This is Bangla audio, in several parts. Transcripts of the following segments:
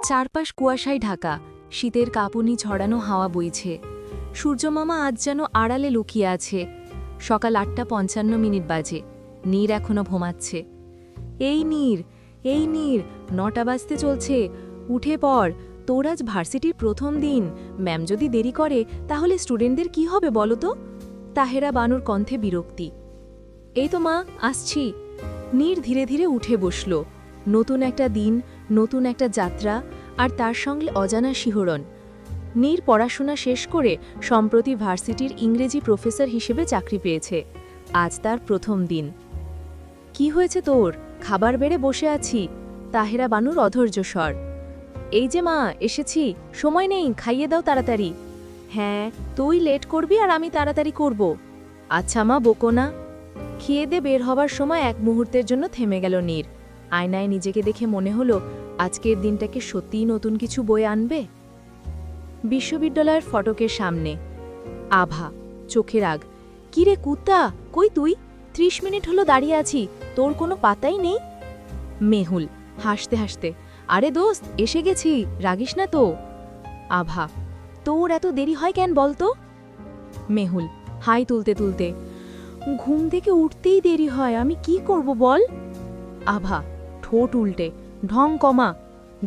চারপাশ কুয়াশায় ঢাকা, শীতের কাঁপুনি ছড়ানো হাওয়া বইছে। সূর্যমামা আজ যেন আড়ালে লুকিয়ে আছে। সকাল ৮:৫৫ বাজে। নীর এখনো ঘুমাচ্ছে। এই নীর, এই নীর, ৯টা বাজতে চলছে, উঠে পড়। তোর আজ ভার্সিটির প্রথম দিন। ম্যাম যদি দেরি করে তাহলে স্টুডেন্টদের কি হবে বলো তো? তাহেরা বানুর কণ্ঠে বিরক্তি। এই তো মা, আসছি। নীর ধীরে ধীরে উঠে বসল। নতুন একটা দিন, নতুন একটা যাত্রা, আর তার সঙ্গে অজানা শিহরণ। নীর পড়াশোনা শেষ করে সম্প্রতি ভার্সিটির ইংরেজি প্রফেসর হিসেবে চাকরি পেয়েছে। আজ তার প্রথম দিন। কি হয়েছে তোর? খাবার বেড়ে বসে আছি। তাহেরা বানুর অধৈর্য স্বর। এই যে মা, এসেছি, সময় নেই, খাইয়ে দাও তাড়াতাড়ি। হ্যাঁ, তুই লেট করবি আর আমি তাড়াতাড়ি করব। আচ্ছা মা, বকো না। খেয়ে দে বের হবার সময় এক মুহূর্তের জন্য থেমে গেল নীর। আয়নায় নিজেকে দেখে মনে হলো আজকের দিনটাকে সত্যিই নতুন কিছু বয়ে আনবে। বিশ্ববিদ্যালয়ের ফটকের সামনে আভা, চোখে রাগ। কিরে কুত্তা, কই তুই? ৩০ মিনিট হলো দাঁড়িয়ে আছি, তোর কোনো পাতাই নেই। মেহুল হাসতে হাসতে, আরে দোস্ত, এসে গেছি, রাগিস না তো। আভা, তোর এত দেরি হয় কেন বলতো? মেহুল হাই তুলতে তুলতে, ঘুম থেকে উঠতেই দেরি হয়, আমি কি করব বল? আভা ঠোঁট উল্টে, ঢং কমা।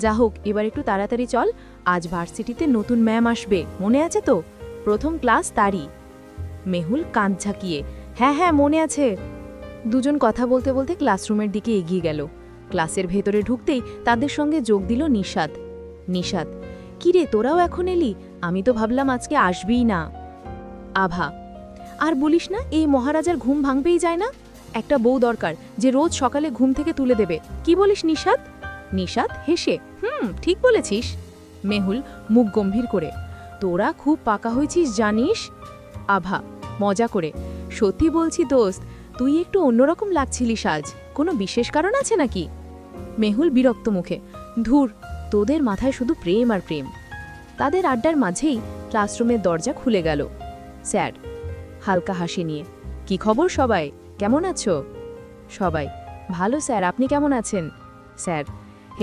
যা হোক, এবার একটু তাড়াতাড়ি চল, আজ ভার্সিটিতে নতুন ম্যাম আসবে, মনে আছে তো? প্রথম ক্লাস তারই। মেহুল কাঁধ ঝাঁকিয়ে, হ্যাঁ হ্যাঁ মনে আছে। দুজন কথা বলতে বলতে ক্লাসরুমের দিকে এগিয়ে গেল। ক্লাসের ভেতরে ঢুকতেই তাদের সঙ্গে যোগ দিল নিশাদ। নিশাদ, কিরে তোরাও এখন এলি? আমি তো ভাবলাম আজকে আসবিই না। আভা, আর বলিস না, এই মহারাজার ঘুম ভাঙবেই যায় না। একটা বউ দরকার যে রোজ সকালে ঘুম থেকে তুলে দেবে। কি বলিস নিশাদ? নিশাদ হেসে, ঠিক বলেছিস। মেহুল মুখ গম্ভীর করে, তোরা খুব পাকা হয়েছিস জানিস। আভা মজা করে, সত্যি বলছি দোস্ত, তুই একটু অন্যরকম লাগছিলিস আজ, কোনো বিশেষ কারণ আছে নাকি? মেহুল বিরক্ত মুখে, ধুর, তোদের মাথায় শুধু প্রেম আর প্রেম। তাদের আড্ডার মাঝেই ক্লাসরুমের দরজা খুলে গেল। স্যার হালকা হাসি নিয়ে, কি খবর সবাই, কেমন আছো? সবাই, ভালো স্যার, আপনি কেমন আছেন? স্যার,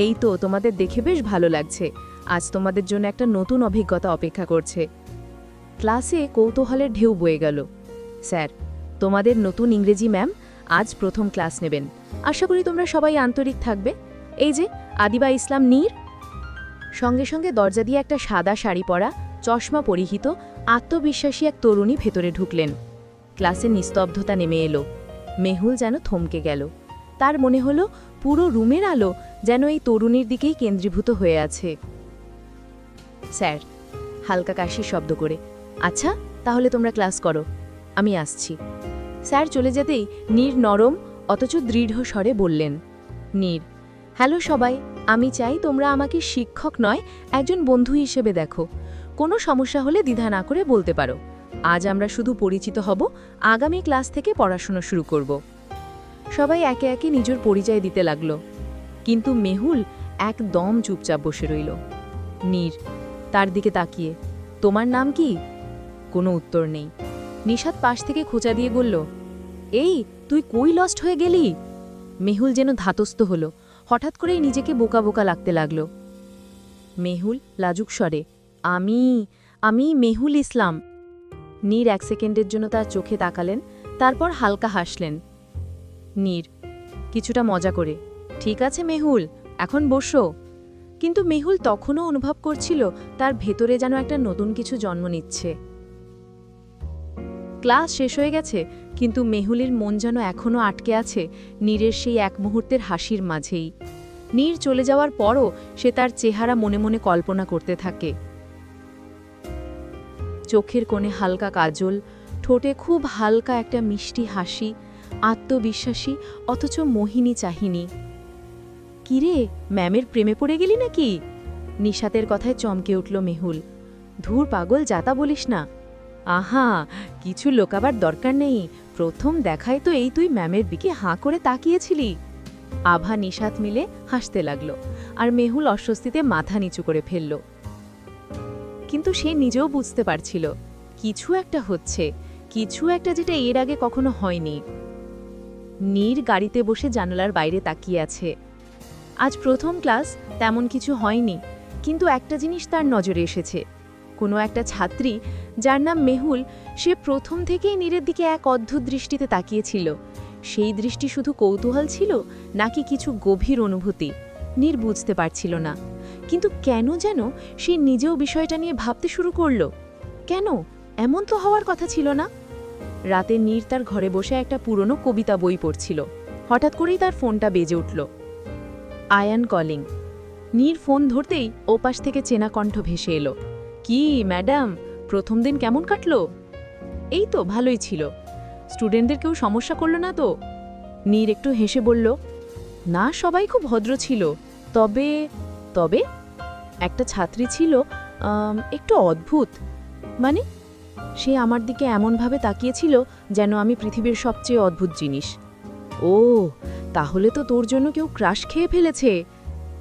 এই তো তোমাদের দেখে বেশ ভালো লাগছে, আজ তোমাদের জন্য একটা নতুন অভিজ্ঞতা অপেক্ষা করছে। ক্লাসে কৌতূহলের ঢেউ বয়ে গেল। স্যার, তোমাদের নতুন ইংরেজি ম্যাম আজ প্রথম ক্লাস নেবেন, আশা করি তোমরা সবাই আন্তরিক থাকবে। এই যে আদিবা ইসলাম নীর। সঙ্গে সঙ্গে দরজা দিয়ে একটা সাদা শাড়ি পরা, চশমা পরিহিত, আত্মবিশ্বাসী এক তরুণী ভেতরে ঢুকলেন। ক্লাসে নিস্তব্ধতা নেমে এলো। মেহুল যেন থমকে গেল। তার মনে হলো পুরো রুমের আলো যেন এই তরুণীর দিকেই কেন্দ্রীভূত হয়ে আছে। স্যার হালকা কাশির শব্দ করে, আচ্ছা তাহলে তোমরা ক্লাস করো, আমি আসছি। স্যার চলে যেতেই নীর নরম অথচ দৃঢ় স্বরে বললেন, নীর, হ্যালো সবাই, আমি চাই তোমরা আমাকে শিক্ষক নয়, একজন বন্ধু হিসেবে দেখো। কোনো সমস্যা হলে দ্বিধা না করে বলতে পারো। আজ আমরা শুধু পরিচিত হব, আগামী ক্লাস থেকে পড়াশোনা শুরু করব। সবাই একে একে নিজের পরিচয় দিতে লাগল, কিন্তু মেহুল একদম চুপচাপ বসে রইল। নীর তার দিকে তাকিয়ে, তোমার নাম কি? কোনো উত্তর নেই। নিশাদ পাশ থেকে খোঁচা দিয়ে বলল, এই তুই কই লস্ট হয়ে গেলি? মেহুল যেন ধাতস্থ হলো, হঠাৎ করেই নিজেকে বোকা বোকা লাগতে লাগল। মেহুল লাজুক স্বরে, আমি মেহুল ইসলাম। নীর 1 সেকেন্ডের জন্য তার চোখে তাকালেন, তারপর হালকা হাসলেন। নীর কিছুটা মজা করে, ঠিক আছে মেহুল, এখন বসো। কিন্তু মেহুল তখনও অনুভব করছিল তার ভেতরে যেন একটা নতুন কিছু জন্ম নিচ্ছে। ক্লাস শেষ হয়ে গেছে, কিন্তু মেহুলের মন যেন এখনও আটকে আছে নীরের সেই এক মুহূর্তের হাসির মাঝেই। নীর চলে যাওয়ার পরও সে তার চেহারা মনে মনে কল্পনা করতে থাকে। চোখের কোণে হালকা কাজল, ঠোঁটে খুব হালকা একটা মিষ্টি হাসি, আত্মবিশ্বাসী অথচ মোহিনী চাহিনী। কিরে, ম্যামের প্রেমে পড়ে গেলি নাকি? নিশাতের কথায় চমকে উঠল মেহুল। ধুর পাগল, যাতা বলিস না। আহা, কিছু লোকাবার দরকার নেই, প্রথম দেখায় তো এই তুই ম্যামের দিকে হাঁ করে তাকিয়েছিলি। আভা নিশাত মিলে হাসতে লাগল, আর মেহুল অস্বস্তিতে মাথা নিচু করে ফেলল। কিন্তু সে নিজেও বুঝতে পারছিল কিছু একটা হচ্ছে, কিছু একটা যেটা এর আগে কখনো হয়নি। নীর গাড়িতে বসে জানালার বাইরে তাকিয়ে আছে। আজ প্রথম ক্লাস, তেমন কিছু হয়নি, কিন্তু একটা জিনিস তার নজরে এসেছে। কোনো একটা ছাত্রী, যার নাম মেহুল, সে প্রথম থেকেই নীরের দিকে এক অদ্ভুত দৃষ্টিতে তাকিয়েছিল। সেই দৃষ্টি শুধু কৌতূহল ছিল নাকি কিছু গভীর অনুভূতি, নীর বুঝতে পারছিল না। কিন্তু কেন যেন সে নিজেও বিষয়টা নিয়ে ভাবতে শুরু করল। কেন? এমন তো হওয়ার কথা ছিল না। রাতে নীর তার ঘরে বসে একটা পুরনো কবিতা বই পড়ছিল। হঠাৎ করেই তার ফোনটা বেজে উঠল। আয়ান কলিং। নীর ফোন ধরতেই ওপাশ থেকে চেনা কণ্ঠ ভেসে এলো। কি ম্যাডাম, প্রথম দিন কেমন কাটলো? এই তো ভালোই ছিল। স্টুডেন্টদের কেউ সমস্যা করলো না তো? নীর একটু হেসে বলল, না, সবাই খুব ভদ্র ছিল। তবে তবে একটা ছাত্রী ছিল একটু অদ্ভুত। মানে? সে আমার দিকে এমনভাবে তাকিয়েছিল যেন আমি পৃথিবীর সবচেয়ে অদ্ভুত জিনিস। ও, তাহলে তো তোর জন্য কেউ ক্রাশ খেয়ে ফেলেছে।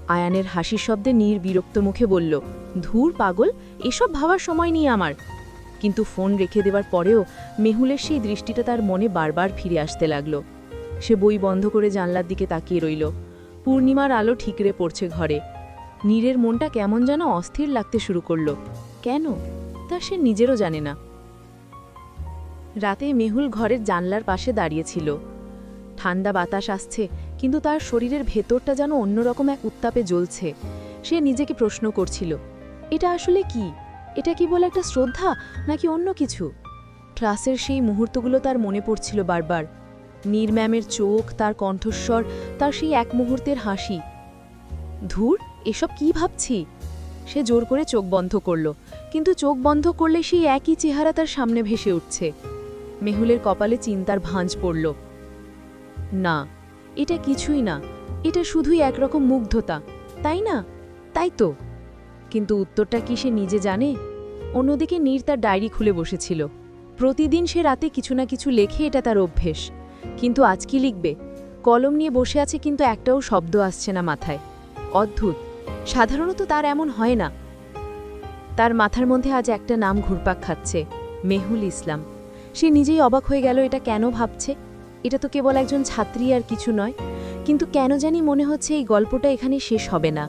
আয়ানের হাসির শব্দে নীর বিরক্ত মুখে বলল, ধুর পাগল, এসব ভাবার সময় নেই আমার। কিন্তু ফোন রেখে দেওয়ার পরেও মেহুলের সেই দৃষ্টিটা তার মনে বারবার ফিরে আসতে লাগল। সে বই বন্ধ করে জানলার দিকে তাকিয়ে রইল। পূর্ণিমার আলো ঠিকরে পড়ছে ঘরে। নীরের মনটা কেমন যেন অস্থির লাগতে শুরু করল। কেন? তা সে নিজেরও জানে না। রাতে মেহুল ঘরের জানলার পাশে দাঁড়িয়েছিল। ঠান্ডা বাতাস আসছে, কিন্তু তার শরীরের ভেতরটা যেন অন্যরকম এক উত্তাপে জ্বলছে। সে নিজেকে প্রশ্ন করছিল, এটা আসলে কি? এটা কি বলে একটা শ্রদ্ধা, নাকি অন্য কিছু? ক্লাসের সেই মুহূর্তগুলো তার মনে পড়ছিল বারবার। নীর ম্যামের চোখ, তার কণ্ঠস্বর, তার সেই এক মুহূর্তের হাসি। ধুর, এসব কি ভাবছি? সে জোর করে চোখ বন্ধ করল, কিন্তু চোখ বন্ধ করলে সেই একই চেহারা তার সামনে ভেসে উঠছে। মেহুলের কপালে চিন্তার ভাঁজ পড়ল। না, এটা কিছুই না, এটা শুধুই একরকম মুগ্ধতা, তাই না? তাই তো। কিন্তু উত্তরটা কি সে নিজে জানে? অন্যদিকে নীর তার ডায়েরি খুলে বসেছিল। প্রতিদিন সে রাতে কিছু না কিছু লেখে, এটা তার অভ্যেস। কিন্তু আজ কি লিখবে? কলম নিয়ে বসে আছে, কিন্তু একটাও শব্দ আসছে না মাথায়। অদ্ভুত, সাধারণত তার এমন হয় না। তার মাথার মধ্যে আজ একটা নাম ঘুরপাক খাচ্ছে, মেহুল ইসলাম। সে নিজেই অবাক হয়ে গেল, এটা কেন ভাবছে? এটা তো কেবল একজন ছাত্রী আর কিছু নয়। কিন্তু কেন জানি মনে হচ্ছে এই গল্পটা এখানে শেষ হবে না।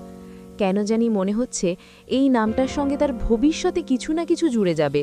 কেন জানি মনে হচ্ছে এই নামটার সঙ্গে তার ভবিষ্যতে কিছু না কিছু জুড়ে যাবে।